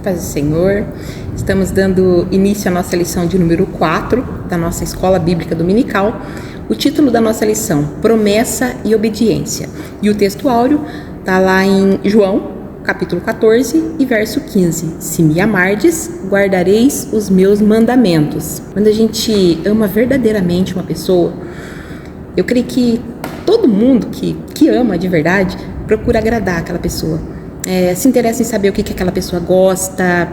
paz do Senhor. Estamos dando início à nossa lição de número 4 da nossa Escola Bíblica Dominical. O título da nossa lição, Promessa e Obediência. E o texto áureo está lá em João, capítulo 14 e verso 15. Se me amardes, guardareis os meus mandamentos. Quando a gente ama verdadeiramente uma pessoa, eu creio que todo mundo que ama de verdade procura agradar aquela pessoa. Se interessa em saber o que aquela pessoa gosta,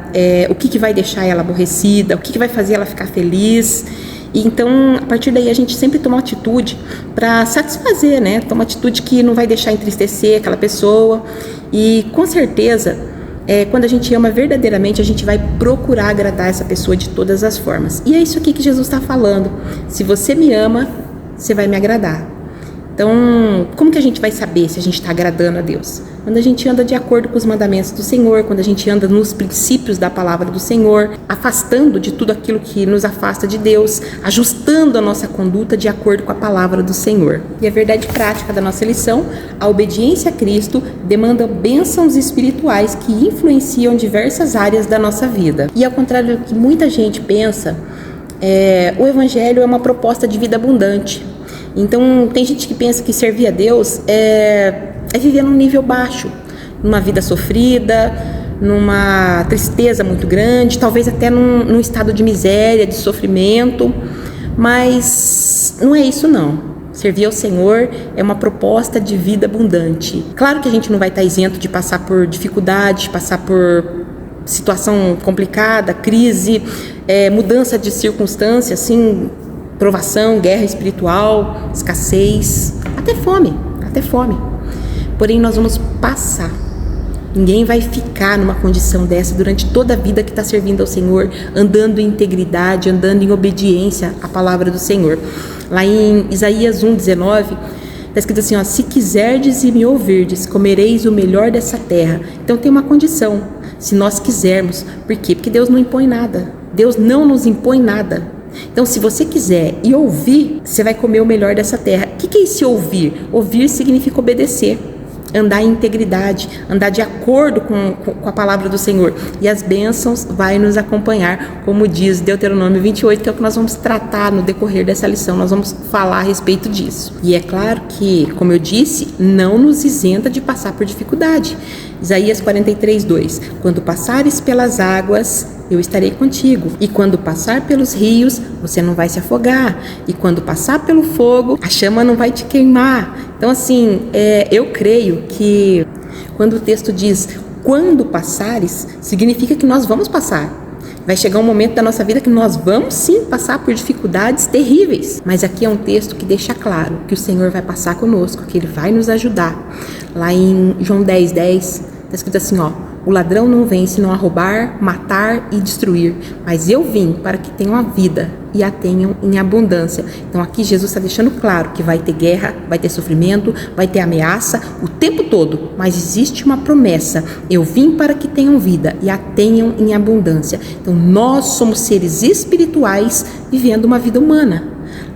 o que vai deixar ela aborrecida, o que vai fazer ela ficar feliz. E então, a partir daí, a gente sempre toma uma atitude para satisfazer, né? Toma uma atitude que não vai deixar entristecer aquela pessoa. E com certeza, quando a gente ama verdadeiramente, a gente vai procurar agradar essa pessoa de todas as formas. E é isso aqui que Jesus está falando. Se você me ama, você vai me agradar. Então, como que a gente vai saber se a gente está agradando a Deus? Quando a gente anda de acordo com os mandamentos do Senhor, quando a gente anda nos princípios da palavra do Senhor, afastando de tudo aquilo que nos afasta de Deus, ajustando a nossa conduta de acordo com a palavra do Senhor. E a verdade prática da nossa lição, a obediência a Cristo demanda bênçãos espirituais que influenciam diversas áreas da nossa vida. E ao contrário do que muita gente pensa, o Evangelho é uma proposta de vida abundante. Então, tem gente que pensa que servir a Deus é viver num nível baixo, numa vida sofrida, numa tristeza muito grande, talvez até num estado de miséria, de sofrimento, mas não é isso não. Servir ao Senhor é uma proposta de vida abundante. Claro que a gente não vai estar isento de passar por dificuldade, de passar por situação complicada, crise, mudança de circunstância, assim, provação, guerra espiritual, escassez, até fome. Porém, nós vamos passar. Ninguém vai ficar numa condição dessa durante toda a vida que está servindo ao Senhor, andando em integridade, andando em obediência à palavra do Senhor. Lá em Isaías 1:19, está escrito assim, se quiserdes e me ouvirdes, comereis o melhor dessa terra. Então tem uma condição, se nós quisermos. Por quê? Porque Deus não impõe nada. Deus não nos impõe nada. Então, se você quiser e ouvir, você vai comer o melhor dessa terra. O que é esse ouvir? Ouvir significa obedecer, andar em integridade, andar de acordo com a palavra do Senhor. E as bênçãos vai nos acompanhar, como diz Deuteronômio 28, que é o que nós vamos tratar no decorrer dessa lição. Nós vamos falar a respeito disso. E é claro que, como eu disse, não nos isenta de passar por dificuldade. Isaías 43:2. Quando passares pelas águas, eu estarei contigo. E quando passar pelos rios, você não vai se afogar. E quando passar pelo fogo, a chama não vai te queimar. Então, assim, eu creio que quando o texto diz quando passares, significa que nós vamos passar. Vai chegar um momento da nossa vida que nós vamos sim passar por dificuldades terríveis. Mas aqui é um texto que deixa claro que o Senhor vai passar conosco, que Ele vai nos ajudar. Lá em João 10:10, está escrito assim, o ladrão não vem senão a roubar, matar e destruir, mas eu vim para que tenham a vida e a tenham em abundância. Então aqui Jesus está deixando claro que vai ter guerra, vai ter sofrimento, vai ter ameaça o tempo todo, mas existe uma promessa, eu vim para que tenham vida e a tenham em abundância. Então nós somos seres espirituais vivendo uma vida humana.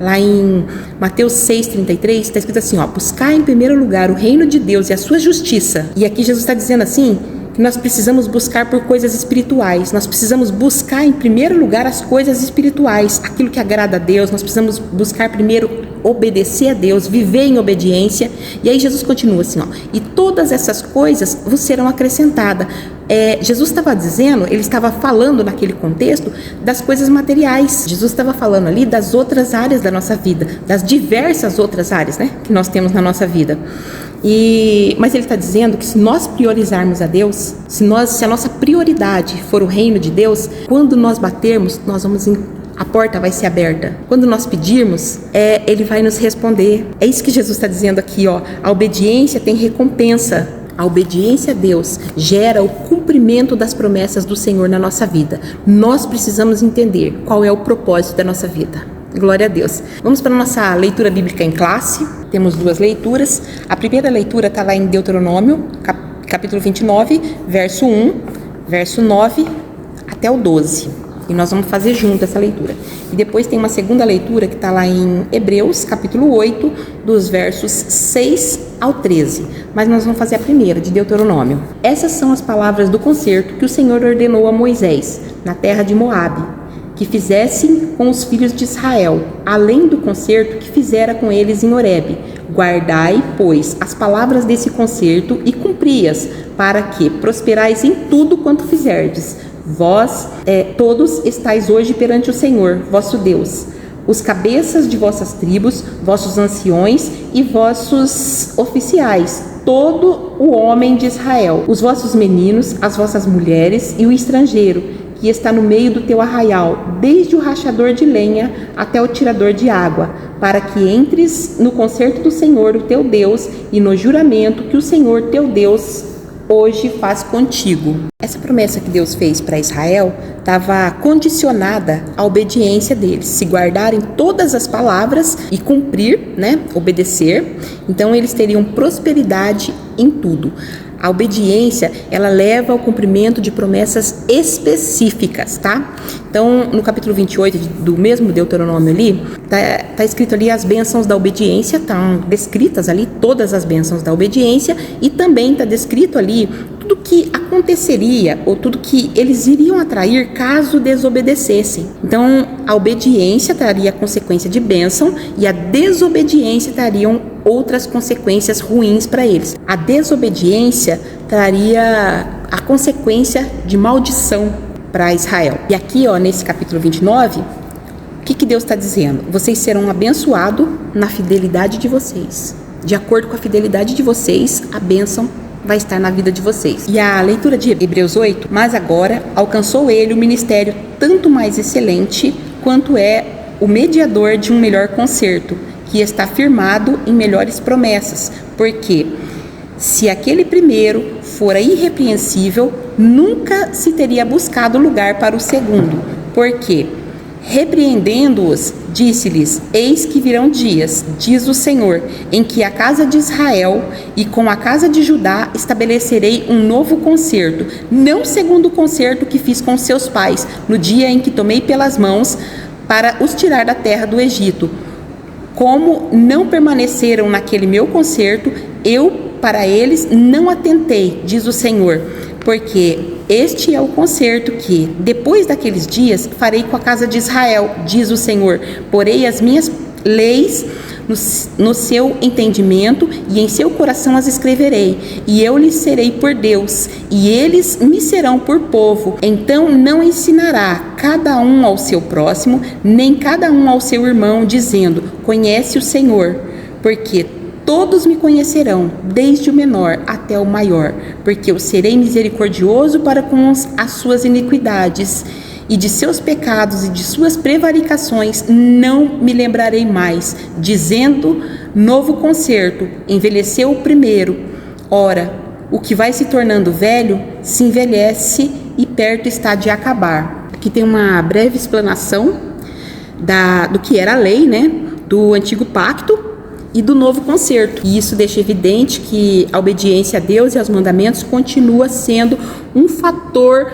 Lá em Mateus 6:33 está escrito assim, buscar em primeiro lugar o reino de Deus e a sua justiça. E aqui Jesus está dizendo assim, que nós precisamos buscar por coisas espirituais, nós precisamos buscar em primeiro lugar as coisas espirituais, aquilo que agrada a Deus, nós precisamos buscar primeiro obedecer a Deus, viver em obediência. E aí Jesus continua assim, e todas essas coisas vos serão acrescentadas. Jesus estava dizendo, ele estava falando naquele contexto das coisas materiais. Jesus estava falando ali das outras áreas da nossa vida, das diversas outras áreas, né, que nós temos na nossa vida. Mas ele está dizendo que se nós priorizarmos a Deus, se a nossa prioridade for o reino de Deus, quando nós batermos, a porta vai ser aberta. Quando nós pedirmos, Ele vai nos responder. É isso que Jesus está dizendo aqui, a obediência tem recompensa. A obediência a Deus gera o cumprimento das promessas do Senhor na nossa vida. Nós precisamos entender qual é o propósito da nossa vida. Glória a Deus. Vamos para a nossa leitura bíblica em classe. Temos 2 leituras. A primeira leitura está lá em Deuteronômio, capítulo 29, verso 1, verso 9 até o 12. E nós vamos fazer junto essa leitura. E depois tem uma segunda leitura que está lá em Hebreus, capítulo 8, dos versos 6 ao 13. Mas nós vamos fazer a primeira, de Deuteronômio. Essas são as palavras do concerto que o Senhor ordenou a Moisés, na terra de Moabe, que fizessem com os filhos de Israel, além do concerto que fizera com eles em Horebe. Guardai, pois, as palavras desse concerto e cumpri-as, para que prosperais em tudo quanto fizerdes. Vós todos estáis hoje perante o Senhor, vosso Deus, os cabeças de vossas tribos, vossos anciões e vossos oficiais, todo o homem de Israel, os vossos meninos, as vossas mulheres e o estrangeiro, que está no meio do teu arraial, desde o rachador de lenha até o tirador de água, para que entres no concerto do Senhor, o teu Deus, e no juramento que o Senhor, teu Deus, hoje faz contigo. Essa promessa que Deus fez para Israel estava condicionada à obediência deles, se guardarem todas as palavras e cumprir, obedecer, então eles teriam prosperidade em tudo. A obediência, ela leva ao cumprimento de promessas específicas, tá? Então, no capítulo 28 do mesmo Deuteronômio ali, tá escrito ali as bênçãos da obediência, estão descritas ali todas as bênçãos da obediência, e também está descrito ali tudo que aconteceria ou tudo que eles iriam atrair caso desobedecessem. Então, a obediência traria a consequência de bênção e a desobediência trariam outras consequências ruins para eles. A desobediência traria a consequência de maldição para Israel. E aqui, nesse capítulo 29, o que Deus está dizendo? Vocês serão abençoados na fidelidade de vocês. De acordo com a fidelidade de vocês, a bênção vai estar na vida de vocês. E a leitura de Hebreus 8, mas agora alcançou ele o ministério tanto mais excelente quanto é o mediador de um melhor concerto, que está firmado em melhores promessas, porque se aquele primeiro fora irrepreensível, nunca se teria buscado lugar para o segundo, porque repreendendo-os, disse-lhes: eis que virão dias, diz o Senhor, em que a casa de Israel e com a casa de Judá estabelecerei um novo concerto, não segundo o concerto que fiz com seus pais, no dia em que tomei pelas mãos para os tirar da terra do Egito. Como não permaneceram naquele meu concerto, eu para eles não atentei, diz o Senhor, porque este é o concerto que, depois daqueles dias, farei com a casa de Israel, diz o Senhor. Porei as minhas leis no seu entendimento e em seu coração as escreverei, e eu lhes serei por Deus, e eles me serão por povo. Então não ensinará cada um ao seu próximo, nem cada um ao seu irmão, dizendo: conhece o Senhor, porque todos me conhecerão, desde o menor até o maior, porque eu serei misericordioso para com as suas iniquidades, e de seus pecados e de suas prevaricações não me lembrarei mais, dizendo: novo concerto, envelheceu o primeiro. Ora, o que vai se tornando velho, se envelhece e perto está de acabar. Aqui tem uma breve explanação do que era a lei, do antigo pacto e do novo concerto. E isso deixa evidente que a obediência a Deus e aos mandamentos continua sendo um fator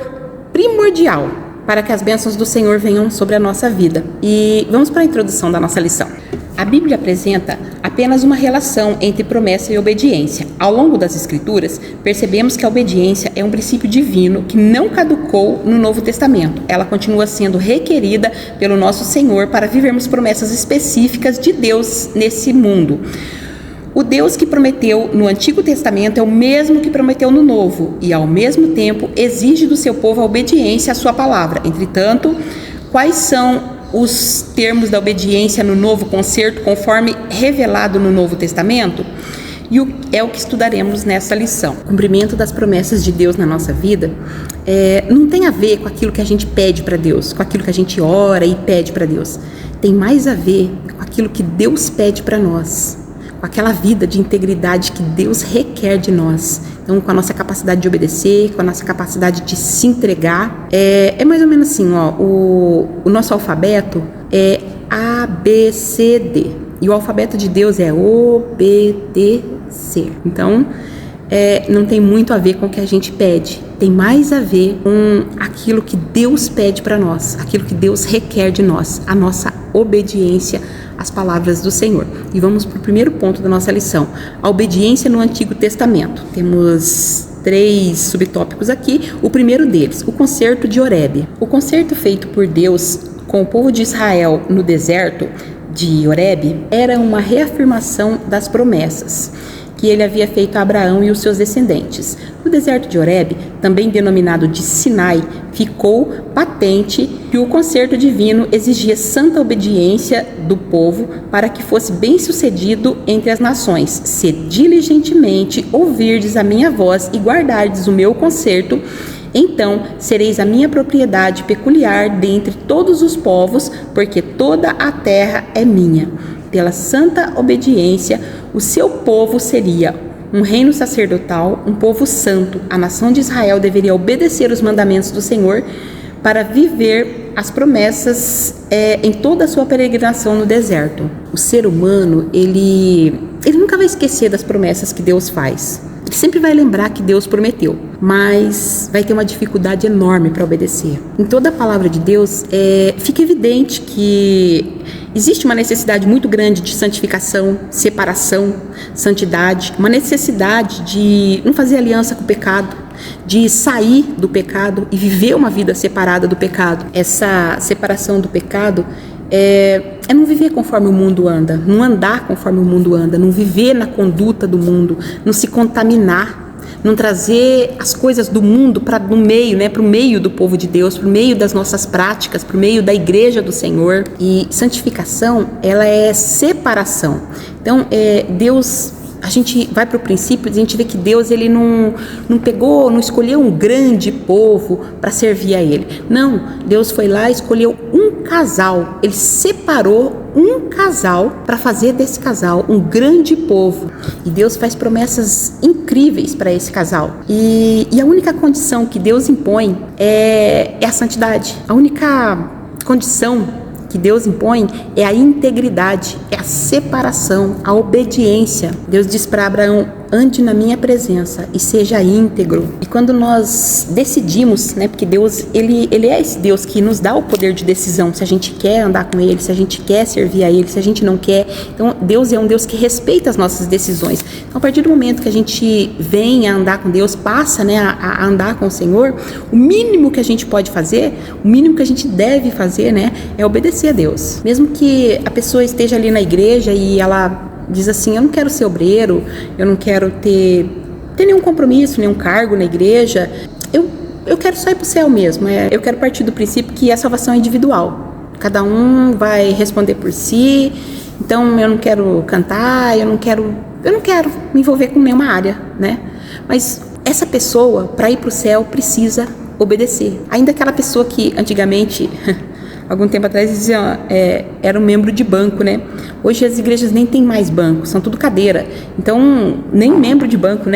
primordial para que as bênçãos do Senhor venham sobre a nossa vida. E vamos para a introdução da nossa lição. A Bíblia apresenta apenas uma relação entre promessa e obediência. Ao longo das Escrituras, percebemos que a obediência é um princípio divino que não caducou no Novo Testamento. Ela continua sendo requerida pelo nosso Senhor para vivermos promessas específicas de Deus nesse mundo. O Deus que prometeu no Antigo Testamento é o mesmo que prometeu no Novo e, ao mesmo tempo, exige do seu povo a obediência à sua palavra. Entretanto, quais são os termos da obediência no novo concerto, conforme revelado no Novo Testamento? E é o que estudaremos nessa lição. O cumprimento das promessas de Deus na nossa vida não tem a ver com aquilo que a gente pede para Deus, com aquilo que a gente ora e pede para Deus. Tem mais a ver com aquilo que Deus pede para nós, com aquela vida de integridade que Deus requer de nós. Então, com a nossa capacidade de obedecer, com a nossa capacidade de se entregar. É mais ou menos assim, o nosso alfabeto é A, B, C, D. E o alfabeto de Deus é O, B, D, C. Então, não tem muito a ver com o que a gente pede, tem mais a ver com aquilo que Deus pede para nós, aquilo que Deus requer de nós, a nossa obediência às palavras do Senhor. E vamos para o primeiro ponto da nossa lição, a obediência no Antigo Testamento. Temos 3 subtópicos aqui. O primeiro deles, o concerto de Horebe. O concerto feito por Deus com o povo de Israel no deserto de Horebe era uma reafirmação das promessas que ele havia feito a Abraão e os seus descendentes. No deserto de Horebe, também denominado de Sinai, ficou patente que o concerto divino exigia santa obediência do povo para que fosse bem-sucedido entre as nações. Se diligentemente ouvirdes a minha voz e guardardes o meu concerto, então sereis a minha propriedade peculiar dentre todos os povos, porque toda a terra é minha. Pela santa obediência, o seu povo seria um reino sacerdotal, um povo santo. A nação de Israel deveria obedecer os mandamentos do Senhor para viver as promessas em toda a sua peregrinação no deserto. O ser humano, ele nunca vai esquecer das promessas que Deus faz. Ele sempre vai lembrar que Deus prometeu, mas vai ter uma dificuldade enorme para obedecer. Em toda a palavra de Deus, fica evidente que existe uma necessidade muito grande de santificação, separação, santidade, uma necessidade de não fazer aliança com o pecado, de sair do pecado e viver uma vida separada do pecado. Essa separação do pecado é não viver conforme o mundo anda, não andar conforme o mundo anda, não viver na conduta do mundo, não se contaminar, não trazer as coisas do mundo para o meio do povo de Deus, para o meio das nossas práticas, para o meio da igreja do Senhor. E santificação, ela é separação. Então, Deus, a gente vai para o princípio, a gente vê que Deus ele não escolheu um grande povo para servir a Ele. Não, Deus foi lá e escolheu um casal. Ele separou um casal para fazer desse casal um grande povo. E Deus faz promessas incríveis para esse casal. E a única condição que Deus impõe é a santidade. A única condição que Deus impõe é a integridade, é a separação, a obediência. Deus diz para Abraão: ande na minha presença e seja íntegro. E quando nós decidimos, porque Deus ele é esse Deus que nos dá o poder de decisão, se a gente quer andar com Ele, se a gente quer servir a Ele, se a gente não quer. Então Deus é um Deus que respeita as nossas decisões. Então, a partir do momento que a gente vem a andar com Deus, passa a andar com o Senhor, o mínimo que a gente pode fazer, o mínimo que a gente deve fazer, é obedecer a Deus. Mesmo que a pessoa esteja ali na igreja e ela diz assim: eu não quero ser obreiro, eu não quero ter nenhum compromisso, nenhum cargo na igreja, eu quero só ir para o céu mesmo. Eu quero partir do princípio que a salvação é individual, cada um vai responder por si. Então eu não quero cantar, eu não quero me envolver com nenhuma área, Mas essa pessoa, para ir para o céu, precisa obedecer. Ainda aquela pessoa que antigamente algum tempo atrás dizia, era um membro de banco, Hoje as igrejas nem tem mais banco, são tudo cadeira. Então, nem membro de banco,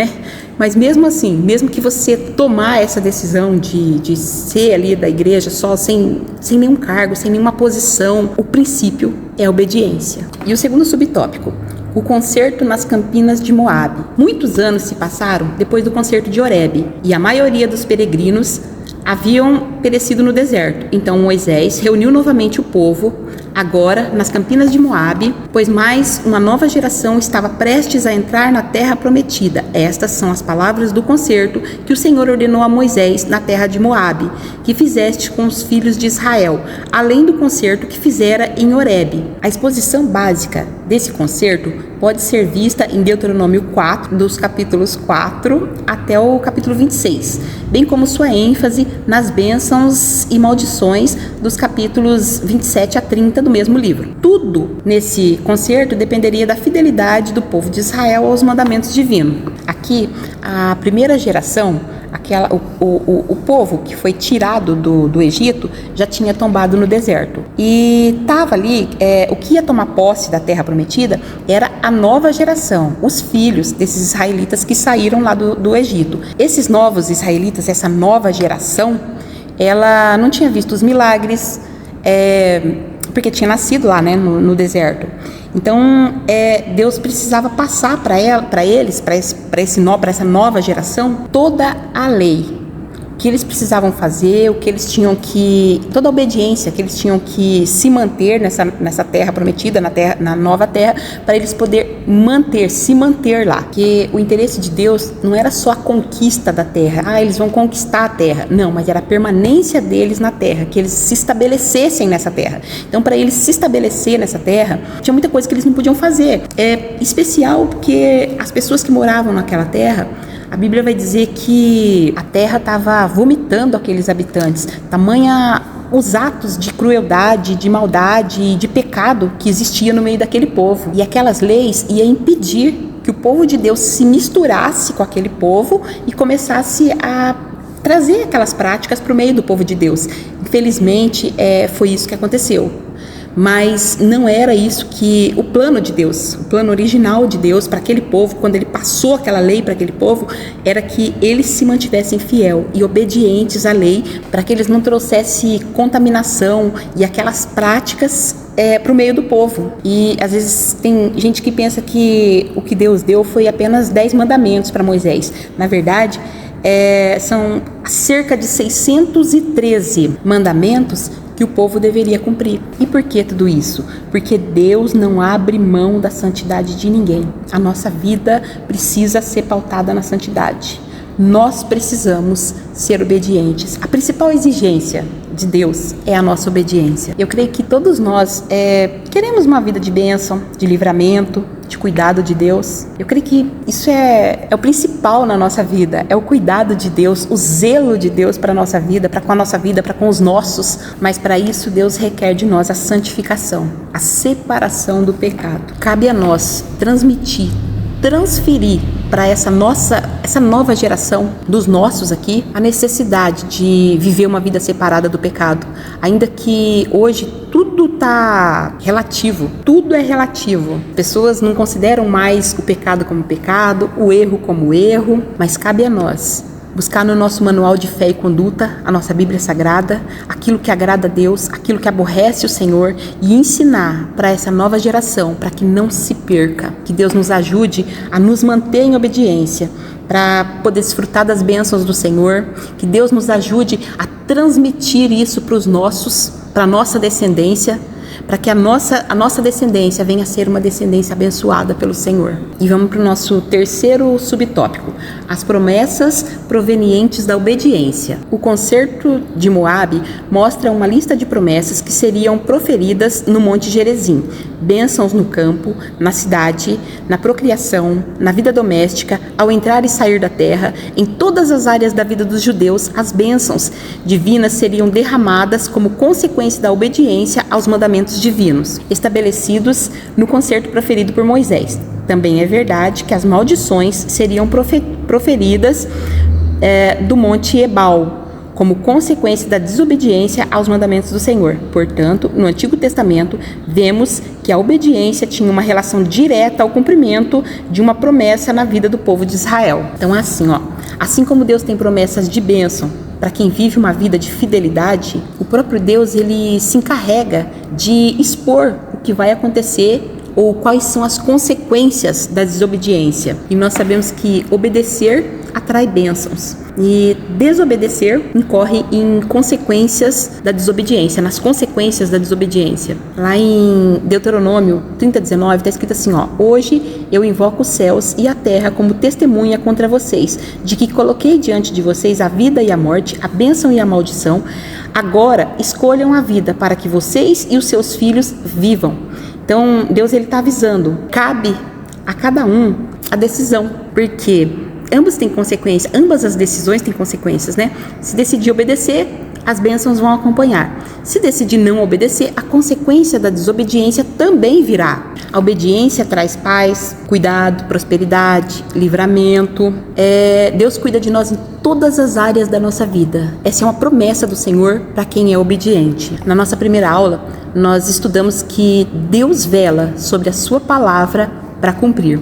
Mas mesmo assim, mesmo que você tomar essa decisão de ser ali da igreja só, sem nenhum cargo, sem nenhuma posição, o princípio é a obediência. E o segundo subtópico, o concerto nas campinas de Moabe. Muitos anos se passaram depois do concerto de Horebe, e a maioria dos peregrinos haviam perecido no deserto. Então Moisés reuniu novamente o povo, agora nas campinas de Moabe, pois mais uma nova geração estava prestes a entrar na terra prometida. Estas são as palavras do concerto que o Senhor ordenou a Moisés na terra de Moabe, que fizeste com os filhos de Israel, além do concerto que fizera em Horebe. A exposição básica desse concerto pode ser vista em Deuteronômio 4, dos capítulos 4 até o capítulo 26, bem como sua ênfase nas bênçãos e maldições dos capítulos 27 a 30 do mesmo livro. Tudo nesse concerto dependeria da fidelidade do povo de Israel aos mandamentos divinos. Aqui, a primeira geração, o povo que foi tirado do Egito, já tinha tombado no deserto. E estava ali, o que ia tomar posse da terra prometida era a nova geração, os filhos desses israelitas que saíram lá do Egito. Esses novos israelitas, essa nova geração, ela não tinha visto os milagres, porque tinha nascido lá, no deserto. Então, Deus precisava passar para eles, para essa nova geração, toda a lei, que eles precisavam fazer, o que eles tinham que, toda a obediência que eles tinham que se manter nessa terra prometida, na nova terra, para eles poder se manter lá. Porque o interesse de Deus não era só a conquista da terra, eles vão conquistar a terra, não, mas era a permanência deles na terra, que eles se estabelecessem nessa terra. Então, para eles se estabelecer nessa terra, tinha muita coisa que eles não podiam fazer. É especial porque as pessoas que moravam naquela terra, a Bíblia vai dizer que a terra estava vomitando aqueles habitantes, tamanha os atos de crueldade, de maldade e de pecado que existia no meio daquele povo. E aquelas leis iam impedir que o povo de Deus se misturasse com aquele povo e começasse a trazer aquelas práticas para o meio do povo de Deus. Infelizmente, foi isso que aconteceu. Mas não era isso que o plano de Deus, o plano original de Deus para aquele povo, quando ele passou aquela lei para aquele povo, era que eles se mantivessem fiel e obedientes à lei, para que eles não trouxessem contaminação e aquelas práticas para o meio do povo. E às vezes tem gente que pensa que o que Deus deu foi apenas 10 mandamentos para Moisés. Na verdade, são cerca de 613 mandamentos que o povo deveria cumprir. E por que tudo isso? Porque Deus não abre mão da santidade de ninguém. A nossa vida precisa ser pautada na santidade. Nós precisamos ser obedientes. A principal exigência de Deus é a nossa obediência. Eu creio que todos nós queremos uma vida de bênção, de livramento, de cuidado de Deus. Eu creio que isso é o principal na nossa vida, é o cuidado de Deus, o zelo de Deus para a nossa vida, para com a nossa vida, para com os nossos. Mas para isso Deus requer de nós a santificação, a separação do pecado. Cabe a nós transferir para essa nova geração dos nossos aqui a necessidade de viver uma vida separada do pecado. Ainda que hoje tudo tá relativo, tudo é relativo. Pessoas não consideram mais o pecado como pecado, o erro como erro, mas cabe a nós buscar no nosso manual de fé e conduta, a nossa Bíblia Sagrada, aquilo que agrada a Deus, aquilo que aborrece o Senhor, e ensinar para essa nova geração, para que não se perca. Que Deus nos ajude a nos manter em obediência, para poder desfrutar das bênçãos do Senhor. Que Deus nos ajude a transmitir isso para a nossa descendência, para que a nossa descendência venha a ser uma descendência abençoada pelo Senhor. E vamos para o nosso terceiro subtópico, as promessas provenientes da obediência. O concerto de Moabe mostra uma lista de promessas que seriam proferidas no Monte Gerizim. Bênçãos no campo, na cidade, na procriação, na vida doméstica, ao entrar e sair da terra, em todas as áreas da vida dos judeus, as bênçãos divinas seriam derramadas como consequência da obediência aos mandamentos divinos, estabelecidos no concerto proferido por Moisés. Também é verdade que as maldições seriam proferidas do Monte Ebal, como consequência da desobediência aos mandamentos do Senhor. Portanto, no Antigo Testamento, vemos que a obediência tinha uma relação direta ao cumprimento de uma promessa na vida do povo de Israel. Então é assim como Deus tem promessas de bênção para quem vive uma vida de fidelidade, o próprio Deus ele se encarrega de expor o que vai acontecer ou quais são as consequências da desobediência. E nós sabemos que obedecer atrai bênçãos e desobedecer incorre em consequências da desobediência, nas consequências da desobediência. Lá em Deuteronômio 30:19 está escrito assim, hoje eu invoco os céus e a terra como testemunha contra vocês, de que coloquei diante de vocês a vida e a morte, a bênção e a maldição. Agora escolham a vida para que vocês e os seus filhos vivam. Então Deus está avisando, cabe a cada um a decisão, porque ambas as decisões têm consequências, né? Se decidir obedecer, as bênçãos vão acompanhar. Se decidir não obedecer, a consequência da desobediência também virá. A obediência traz paz, cuidado, prosperidade, livramento. Deus cuida de nós em todas as áreas da nossa vida. Essa é uma promessa do Senhor para quem é obediente. Na nossa primeira aula, nós estudamos que Deus vela sobre a sua palavra para cumprir.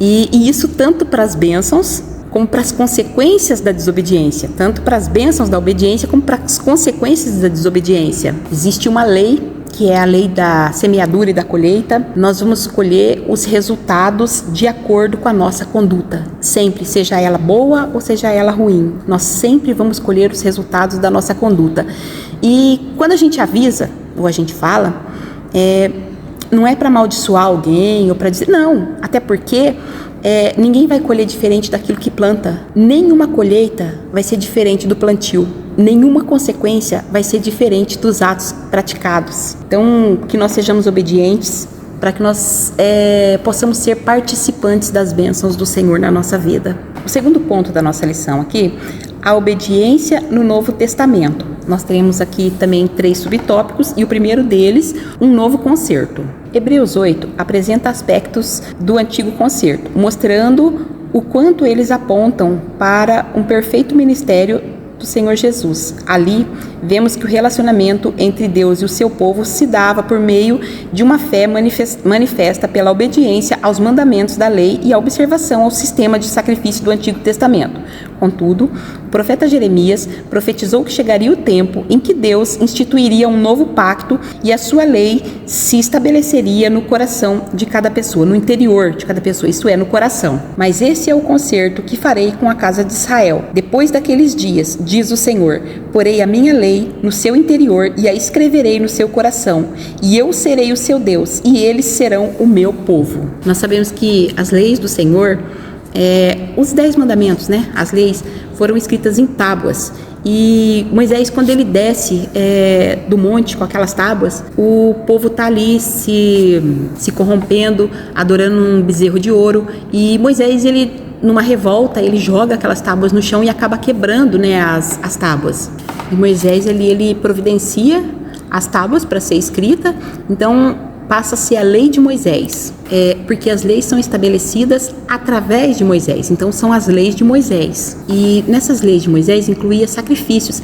E isso tanto para as bênçãos como para as consequências da desobediência, tanto para as bênçãos da obediência como para as consequências da desobediência. Existe uma lei que é a lei da semeadura e da colheita, nós vamos colher os resultados de acordo com a nossa conduta. Sempre, seja ela boa ou seja ela ruim, nós sempre vamos colher os resultados da nossa conduta. E quando a gente avisa, ou a gente fala, não é para amaldiçoar alguém ou para dizer, não, até porque ninguém vai colher diferente daquilo que planta. Nenhuma colheita vai ser diferente do plantio. Nenhuma consequência vai ser diferente dos atos praticados. Então, que nós sejamos obedientes para que nós possamos ser participantes das bênçãos do Senhor na nossa vida. O segundo ponto da nossa lição aqui, a obediência no Novo Testamento. Nós temos aqui também 3 subtópicos e o primeiro deles, um novo concerto. Hebreus 8 apresenta aspectos do antigo concerto, mostrando o quanto eles apontam para um perfeito ministério do Senhor Jesus. Ali, vemos que o relacionamento entre Deus e o seu povo se dava por meio de uma fé manifesta pela obediência aos mandamentos da lei e a observação ao sistema de sacrifício do Antigo Testamento. Contudo, o profeta Jeremias profetizou que chegaria o tempo em que Deus instituiria um novo pacto e a sua lei se estabeleceria no coração de cada pessoa, no interior de cada pessoa, isso é, no coração. Mas esse é o concerto que farei com a casa de Israel. Depois daqueles dias, diz o Senhor, porei a minha lei no seu interior e a escreverei no seu coração, e eu serei o seu Deus, e eles serão o meu povo. Nós sabemos que as leis do Senhor, os 10 mandamentos, né? As leis foram escritas em tábuas. E Moisés, quando ele desce do monte com aquelas tábuas, o povo está ali se corrompendo, adorando um bezerro de ouro. E Moisés, ele, numa revolta, ele joga aquelas tábuas no chão e acaba quebrando, né, as tábuas. E Moisés, ele providencia as tábuas para ser escrita. Então passa-se a lei de Moisés, porque as leis são estabelecidas através de Moisés, então são as leis de Moisés. E nessas leis de Moisés incluía sacrifícios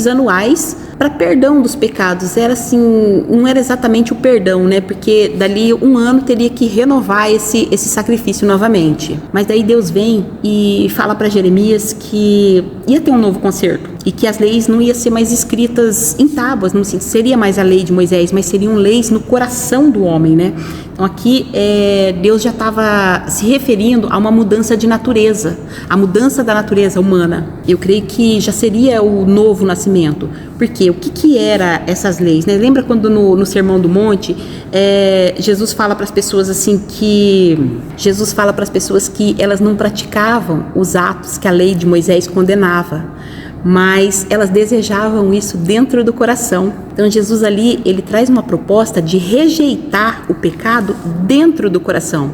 anuais para perdão dos pecados. Era assim, não era exatamente o perdão, né? Porque dali um ano teria que renovar esse sacrifício novamente. Mas daí Deus vem e fala para Jeremias que ia ter um novo concerto e que as leis não iam ser mais escritas em tábuas, não seria mais a lei de Moisés, mas seriam leis no coração do homem, né? Então aqui Deus já estava se referindo a uma mudança de natureza, a mudança da natureza humana. Eu creio que já seria o novo nascimento. Porque o que eram essas leis, né? Lembra quando no Sermão do Monte Jesus fala para as pessoas assim que elas não praticavam os atos que a lei de Moisés condenava, mas elas desejavam isso dentro do coração. Então Jesus ali, ele traz uma proposta de rejeitar o pecado dentro do coração,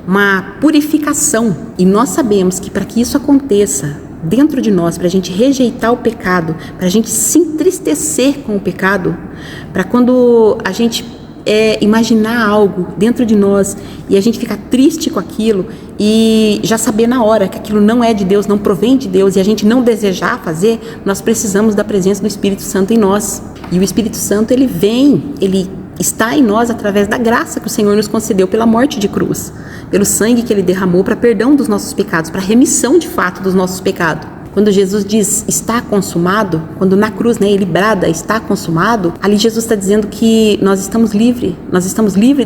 uma purificação. E nós sabemos que para que isso aconteça dentro de nós, para a gente rejeitar o pecado, para a gente se entristecer com o pecado, para quando a gente imaginar algo dentro de nós e a gente ficar triste com aquilo e já saber na hora que aquilo não é de Deus, não provém de Deus, e a gente não desejar fazer, nós precisamos da presença do Espírito Santo em nós. E o Espírito Santo, ele vem, ele está em nós através da graça que o Senhor nos concedeu pela morte de cruz, pelo sangue que ele derramou para perdão dos nossos pecados, para remissão de fato dos nossos pecados. Quando Jesus diz está consumado, quando na cruz, né, ele brada está consumado, ali Jesus está dizendo que nós estamos livres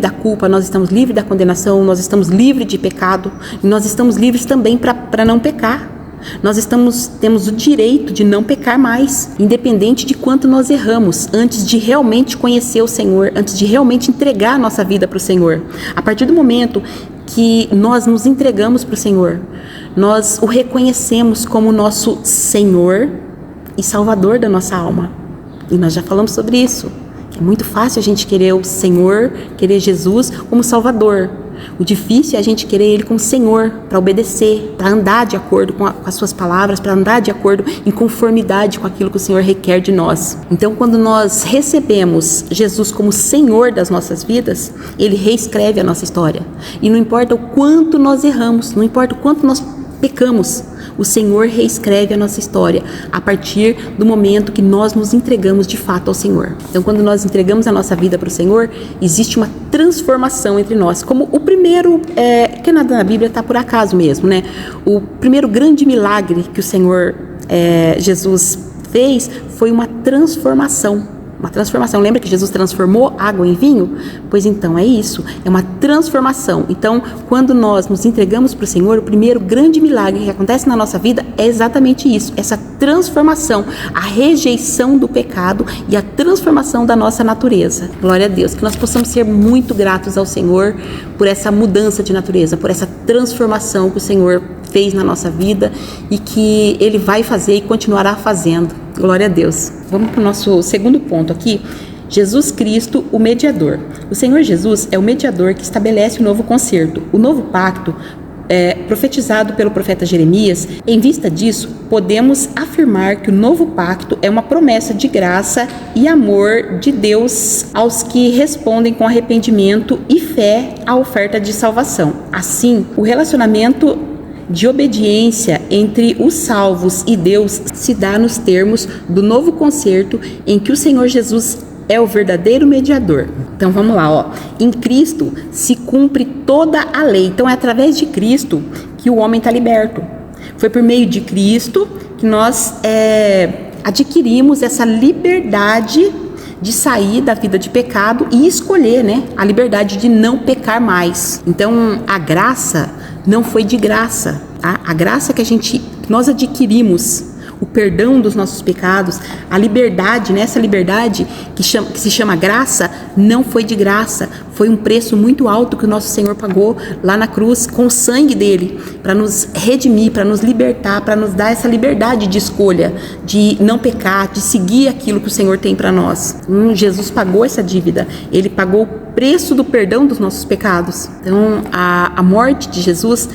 da culpa, nós estamos livres da condenação, nós estamos livres de pecado, e nós estamos livres também para não pecar. Nós temos o direito de não pecar mais, independente de quanto nós erramos, antes de realmente conhecer o Senhor, antes de realmente entregar a nossa vida para o Senhor. A partir do momento que nós nos entregamos para o Senhor, nós o reconhecemos como nosso Senhor e Salvador da nossa alma. E nós já falamos sobre isso. É muito fácil a gente querer o Senhor, querer Jesus como Salvador. O difícil é a gente querer Ele como Senhor, para obedecer, para andar de acordo com as suas palavras, para andar de acordo em conformidade com aquilo que o Senhor requer de nós. Então, quando nós recebemos Jesus como Senhor das nossas vidas, Ele reescreve a nossa história. E não importa o quanto nós erramos, não importa o quanto nós pecamos, o Senhor reescreve a nossa história a partir do momento que nós nos entregamos de fato ao Senhor. Então, quando nós entregamos a nossa vida para o Senhor, existe uma transformação entre nós. Como o primeiro, que nada na Bíblia está por acaso mesmo, né? O primeiro grande milagre que o Senhor Jesus fez foi uma transformação Uma transformação. Lembra que Jesus transformou água em vinho? Pois então, é isso. É uma transformação. Então, quando nós nos entregamos para o Senhor, o primeiro grande milagre que acontece na nossa vida é exatamente isso. Essa transformação. A rejeição do pecado e a transformação da nossa natureza. Glória a Deus. Que nós possamos ser muito gratos ao Senhor por essa mudança de natureza, por essa transformação que o Senhor fez na nossa vida e que Ele vai fazer e continuará fazendo. Glória a Deus. Vamos para o nosso segundo ponto aqui. Jesus Cristo, o mediador. O Senhor Jesus é o mediador que estabelece o novo concerto, o novo pacto profetizado pelo profeta Jeremias. Em vista disso, podemos afirmar que o novo pacto é uma promessa de graça e amor de Deus aos que respondem com arrependimento e fé à oferta de salvação. Assim, o relacionamento de obediência entre os salvos e Deus se dá nos termos do novo concerto em que o Senhor Jesus é o verdadeiro mediador. Então vamos lá, ó. Em Cristo se cumpre toda a lei. Então é através de Cristo que o homem está liberto. Foi por meio de Cristo que nós adquirimos essa liberdade de sair da vida de pecado e escolher, né, a liberdade de não pecar mais. Então a graça não foi de graça, tá? A graça que nós adquirimos, o perdão dos nossos pecados, a liberdade, né? Essa liberdade que se chama graça, não foi de graça, foi um preço muito alto que o nosso Senhor pagou lá na cruz com o sangue dele, para nos redimir, para nos libertar, para nos dar essa liberdade de escolha, de não pecar, de seguir aquilo que o Senhor tem para nós. Jesus pagou essa dívida, ele pagou o preço do perdão dos nossos pecados. Então a morte de Jesus,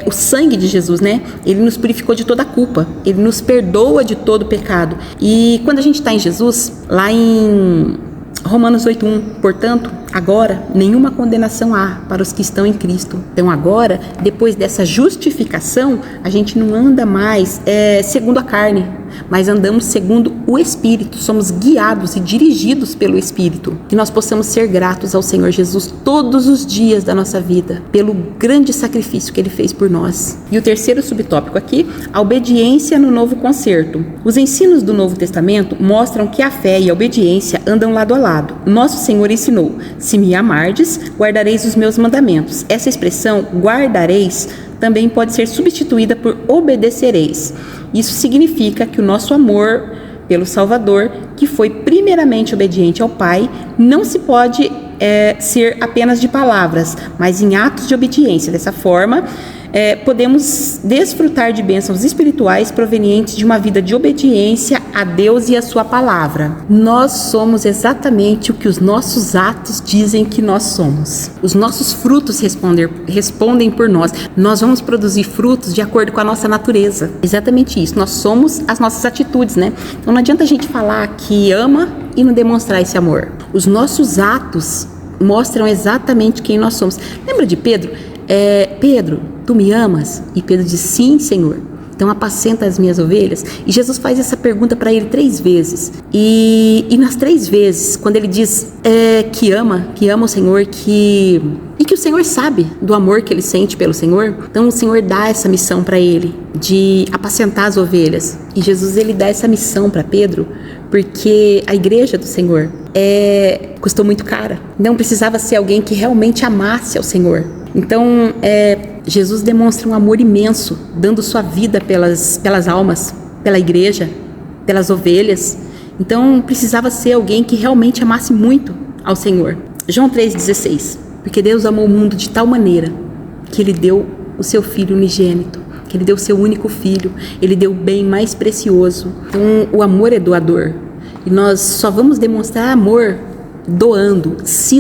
o sangue de Jesus, né? Ele nos purificou de toda a culpa, ele nos perdoa de todo o pecado. E quando a gente está em Jesus, lá em Romanos 8:1, portanto, agora nenhuma condenação há para os que estão em Cristo. Então agora, depois dessa justificação, a gente não anda mais segundo a carne, mas andamos segundo o Espírito, somos guiados e dirigidos pelo Espírito. Que nós possamos ser gratos ao Senhor Jesus todos os dias da nossa vida, pelo grande sacrifício que Ele fez por nós. E o terceiro subtópico aqui, a obediência no novo concerto. Os ensinos do Novo Testamento mostram que a fé e a obediência andam lado a lado. Nosso Senhor ensinou: se me amardes, guardareis os meus mandamentos. Essa expressão, guardareis, também pode ser substituída por obedecereis. Isso significa que o nosso amor pelo Salvador, que foi primeiramente obediente ao Pai, não se pode ser apenas de palavras, mas em atos de obediência. Dessa forma, podemos desfrutar de bênçãos espirituais provenientes de uma vida de obediência a Deus e a sua palavra. Nós somos exatamente o que os nossos atos dizem que nós somos. Os nossos frutos respondem por nós. Nós vamos produzir frutos de acordo com a nossa natureza. Exatamente isso. Nós somos as nossas atitudes, né? Então não adianta a gente falar que ama e não demonstrar esse amor. Os nossos atos mostram exatamente quem nós somos. Lembra de Pedro? Pedro, tu me amas? E Pedro diz: sim, Senhor. Então apacenta as minhas ovelhas. E Jesus faz essa pergunta para ele 3 vezes. E nas 3 vezes, quando ele diz que ama o Senhor, e que o Senhor sabe do amor que ele sente pelo Senhor, então o Senhor dá essa missão para ele, de apacentar as ovelhas. E Jesus, ele dá essa missão para Pedro, porque a igreja do Senhor custou muito cara. Não precisava ser alguém que realmente amasse ao Senhor. Então, Jesus demonstra um amor imenso, dando sua vida pelas almas, pela igreja, pelas ovelhas. Então, precisava ser alguém que realmente amasse muito ao Senhor. João 3,16. Porque Deus amou o mundo de tal maneira que Ele deu o seu Filho unigênito, que Ele deu o seu único Filho, Ele deu o bem mais precioso. Então, o amor é doador. E nós só vamos demonstrar amor doando, se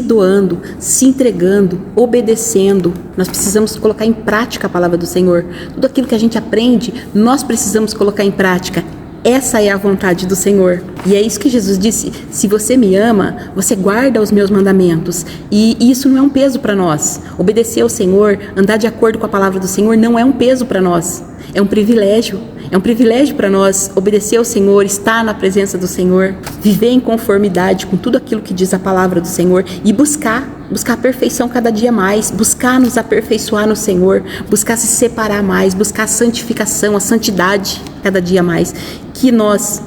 entregando, obedecendo. Nós precisamos colocar em prática a palavra do Senhor. Tudo aquilo que a gente aprende, nós precisamos colocar em prática. Essa é a vontade do Senhor. E é isso que Jesus disse: se você me ama, você guarda os meus mandamentos. E isso não é um peso para nós. Obedecer ao Senhor, andar de acordo com a palavra do Senhor, não é um peso para nós. É um privilégio. É um privilégio para nós obedecer ao Senhor, estar na presença do Senhor, viver em conformidade com tudo aquilo que diz a palavra do Senhor e buscar a perfeição cada dia mais, buscar nos aperfeiçoar no Senhor, buscar se separar mais, buscar a santificação, a santidade cada dia mais. Que nós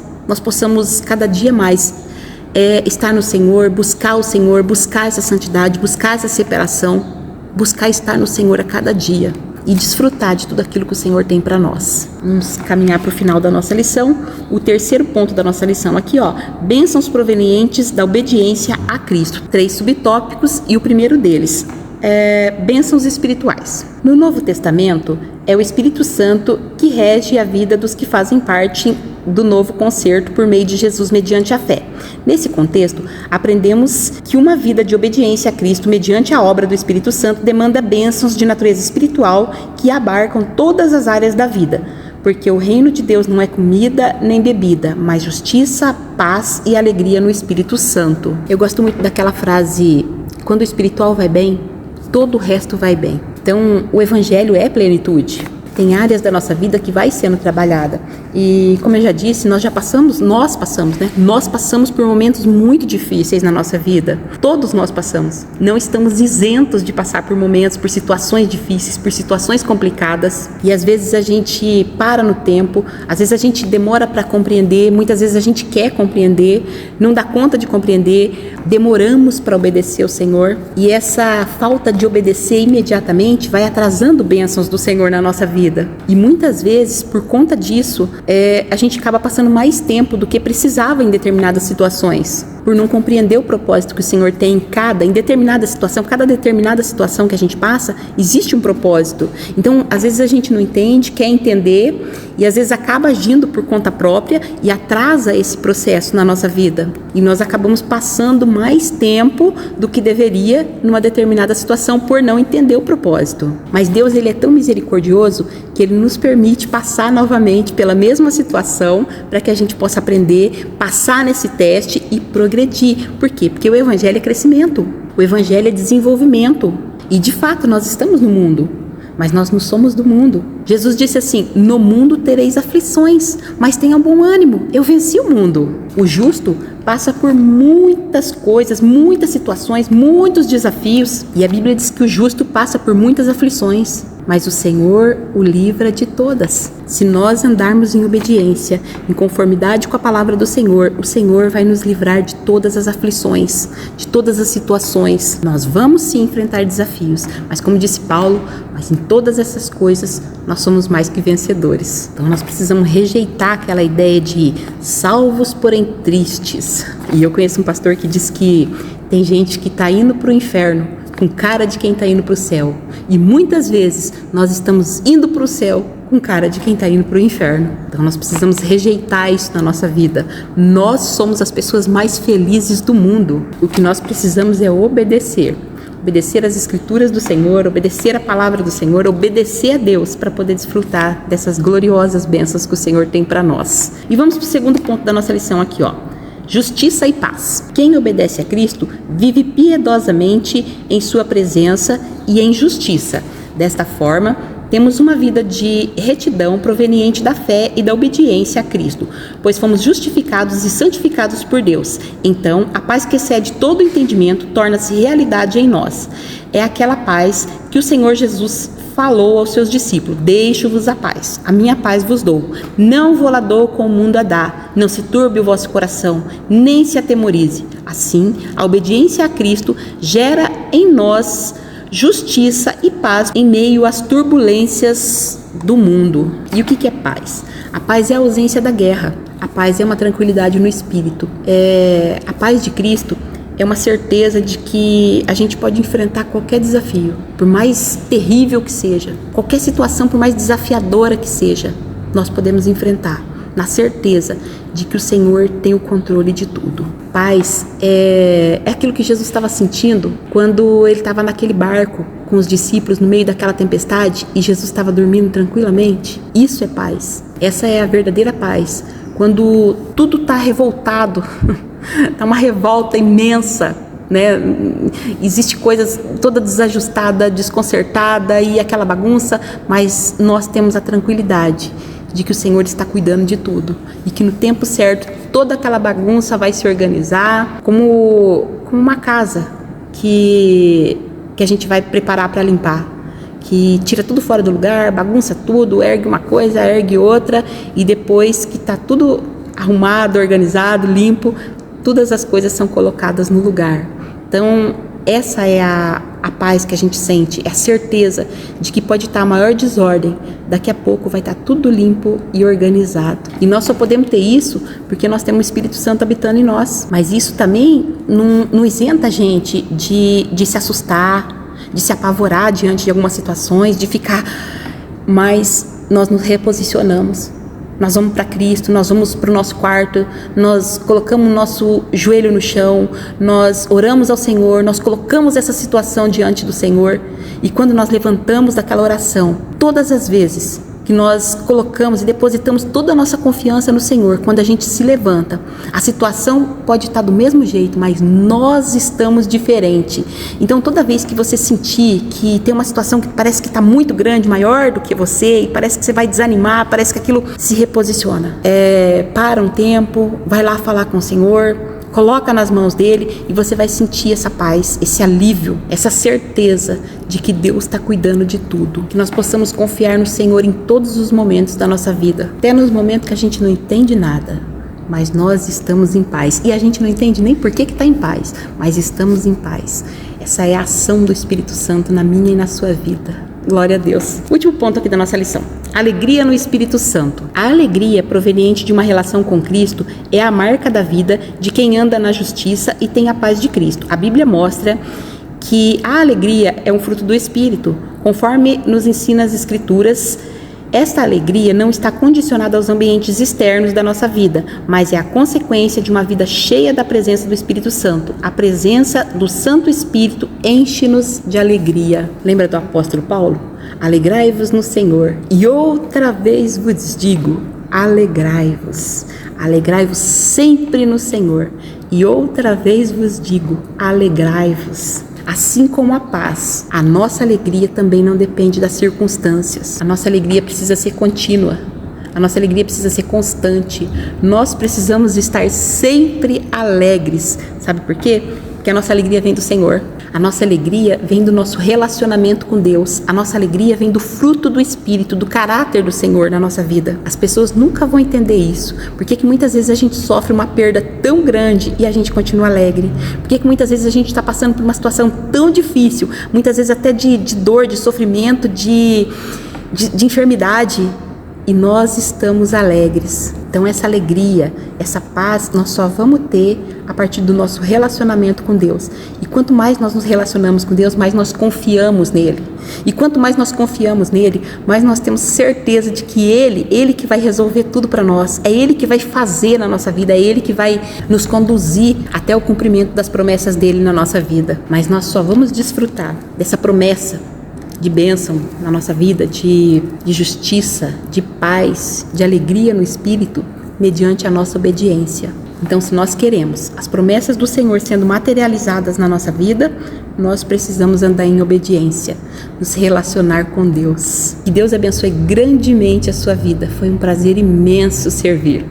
possamos cada dia mais é estar no Senhor, buscar o Senhor, buscar essa santidade, buscar essa separação, buscar estar no Senhor a cada dia e desfrutar de tudo aquilo que o Senhor tem para nós. Vamos caminhar para o final da nossa lição. O terceiro ponto da nossa lição aqui, bênçãos provenientes da obediência a Cristo. 3 subtópicos e o primeiro deles bênçãos espirituais. No Novo Testamento, é o Espírito Santo que rege a vida dos que fazem parte do novo concerto por meio de Jesus mediante a fé. Nesse contexto, aprendemos que uma vida de obediência a Cristo mediante a obra do Espírito Santo demanda bênçãos de natureza espiritual que abarcam todas as áreas da vida, porque o reino de Deus não é comida nem bebida, mas justiça, paz e alegria no Espírito Santo. Eu gosto muito daquela frase: quando o espiritual vai bem, todo o resto vai bem. Então, o Evangelho é plenitude. Tem áreas da nossa vida que vai sendo trabalhada. E, como eu já disse, nós passamos por momentos muito difíceis na nossa vida. Todos nós passamos. Não estamos isentos de passar por momentos, por situações difíceis, por situações complicadas. E às vezes a gente para no tempo, às vezes a gente demora para compreender, muitas vezes a gente quer compreender, não dá conta de compreender, demoramos para obedecer ao Senhor. E essa falta de obedecer imediatamente vai atrasando bênçãos do Senhor na nossa vida. E muitas vezes, por conta disso, a gente acaba passando mais tempo do que precisava em determinadas situações, por não compreender o propósito que o Senhor tem em determinada situação. Cada determinada situação que a gente passa, existe um propósito. Então, às vezes a gente não entende, quer entender, e às vezes acaba agindo por conta própria e atrasa esse processo na nossa vida. E nós acabamos passando mais tempo do que deveria numa determinada situação por não entender o propósito. Mas Deus, Ele é tão misericordioso que Ele nos permite passar novamente pela mesma situação para que a gente possa aprender, passar nesse teste e progredir. Por quê? Porque o Evangelho é crescimento, o Evangelho é desenvolvimento. E de fato nós estamos no mundo, mas nós não somos do mundo. Jesus disse assim: no mundo tereis aflições, mas tenham bom ânimo, eu venci o mundo. O justo passa por muitas coisas, muitas situações, muitos desafios. E a Bíblia diz que o justo passa por muitas aflições, mas o Senhor o livra de todas. Se nós andarmos em obediência, em conformidade com a palavra do Senhor, o Senhor vai nos livrar de todas as aflições, de todas as situações. Nós vamos sim enfrentar desafios, mas como disse Paulo, mas em todas essas coisas nós somos mais que vencedores. Então nós precisamos rejeitar aquela ideia de salvos porém tristes. E eu conheço um pastor que diz que tem gente que está indo para o inferno com cara de quem está indo para o céu. E muitas vezes nós estamos indo para o céu com cara de quem está indo para o inferno. Então nós precisamos rejeitar isso na nossa vida. Nós somos as pessoas mais felizes do mundo. O que nós precisamos é obedecer. Obedecer às escrituras do Senhor, obedecer a palavra do Senhor, obedecer a Deus para poder desfrutar dessas gloriosas bênçãos que o Senhor tem para nós. E vamos para o segundo ponto da nossa lição aqui, justiça e paz. Quem obedece a Cristo vive piedosamente em sua presença e em justiça. Desta forma, temos uma vida de retidão proveniente da fé e da obediência a Cristo, pois fomos justificados e santificados por Deus. Então, a paz que excede todo entendimento torna-se realidade em nós. É aquela paz que o Senhor Jesus falou aos seus discípulos: deixo-vos a paz, a minha paz vos dou. Não vou lá dou como o mundo a dá. Não se turbe o vosso coração, nem se atemorize. Assim, a obediência a Cristo gera em nós justiça e paz em meio às turbulências do mundo. E o que é paz? A paz é a ausência da guerra. A paz é uma tranquilidade no espírito. A paz de Cristo é uma certeza de que a gente pode enfrentar qualquer desafio, por mais terrível que seja, qualquer situação, por mais desafiadora que seja, nós podemos enfrentar, na certeza de que o Senhor tem o controle de tudo. Paz é aquilo que Jesus estava sentindo quando ele estava naquele barco com os discípulos no meio daquela tempestade e Jesus estava dormindo tranquilamente. Isso é paz. Essa é a verdadeira paz. Quando tudo está revoltado, está uma revolta imensa, né? Existe coisas toda desajustada, desconcertada e aquela bagunça, mas nós temos a tranquilidade de que o Senhor está cuidando de tudo e que no tempo certo toda aquela bagunça vai se organizar como uma casa que a gente vai preparar para limpar, que tira tudo fora do lugar, bagunça tudo, ergue uma coisa, ergue outra, e depois que está tudo arrumado, organizado, limpo, todas as coisas são colocadas no lugar. Então, essa é a paz que a gente sente, é a certeza de que pode estar a maior desordem, daqui a pouco vai estar tudo limpo e organizado. E nós só podemos ter isso porque nós temos o Espírito Santo habitando em nós. Mas isso também não isenta a gente de se assustar, de se apavorar diante de algumas situações, de ficar... Mas nós nos reposicionamos. Nós vamos para Cristo, nós vamos para o nosso quarto, nós colocamos o nosso joelho no chão, nós oramos ao Senhor, nós colocamos essa situação diante do Senhor. E quando nós levantamos daquela oração, todas as vezes que nós colocamos e depositamos toda a nossa confiança no Senhor, quando a gente se levanta, a situação pode estar do mesmo jeito, mas nós estamos diferente. Então, toda vez que você sentir que tem uma situação que parece que está muito grande, maior do que você, e parece que você vai desanimar, parece que aquilo se reposiciona. Para um tempo, vai lá falar com o Senhor, coloca nas mãos dele e você vai sentir essa paz, esse alívio, essa certeza de que Deus está cuidando de tudo. Que nós possamos confiar no Senhor em todos os momentos da nossa vida, até nos momentos que a gente não entende nada, mas nós estamos em paz. E a gente não entende nem por que está em paz, mas estamos em paz. Essa é a ação do Espírito Santo na minha e na sua vida. Glória a Deus. Último ponto aqui da nossa lição. Alegria no Espírito Santo. A alegria proveniente de uma relação com Cristo é a marca da vida de quem anda na justiça e tem a paz de Cristo. A Bíblia mostra que a alegria é um fruto do Espírito, conforme nos ensina as Escrituras. Esta alegria não está condicionada aos ambientes externos da nossa vida, mas é a consequência de uma vida cheia da presença do Espírito Santo. A presença do Santo Espírito enche-nos de alegria. Lembra do apóstolo Paulo? Alegrai-vos no Senhor. E outra vez vos digo, alegrai-vos. Alegrai-vos sempre no Senhor. E outra vez vos digo, alegrai-vos. Assim como a paz, a nossa alegria também não depende das circunstâncias. A nossa alegria precisa ser contínua. A nossa alegria precisa ser constante. Nós precisamos estar sempre alegres. Sabe por quê? Porque a nossa alegria vem do Senhor. A nossa alegria vem do nosso relacionamento com Deus. A nossa alegria vem do fruto do Espírito, do caráter do Senhor na nossa vida. As pessoas nunca vão entender isso. Por que muitas vezes a gente sofre uma perda tão grande e a gente continua alegre? Por que muitas vezes a gente está passando por uma situação tão difícil, muitas vezes até de dor, de sofrimento, de enfermidade, e nós estamos alegres? Então essa alegria, essa paz, nós só vamos ter a partir do nosso relacionamento com Deus. E quanto mais nós nos relacionamos com Deus, mais nós confiamos nele. E quanto mais nós confiamos nele, mais nós temos certeza de que Ele que vai resolver tudo para nós. É Ele que vai fazer na nossa vida, é Ele que vai nos conduzir até o cumprimento das promessas dele na nossa vida. Mas nós só vamos desfrutar dessa promessa de bênção na nossa vida, de justiça, de paz, de alegria no Espírito, mediante a nossa obediência. Então, se nós queremos as promessas do Senhor sendo materializadas na nossa vida, nós precisamos andar em obediência, nos relacionar com Deus. Que Deus abençoe grandemente a sua vida. Foi um prazer imenso servir.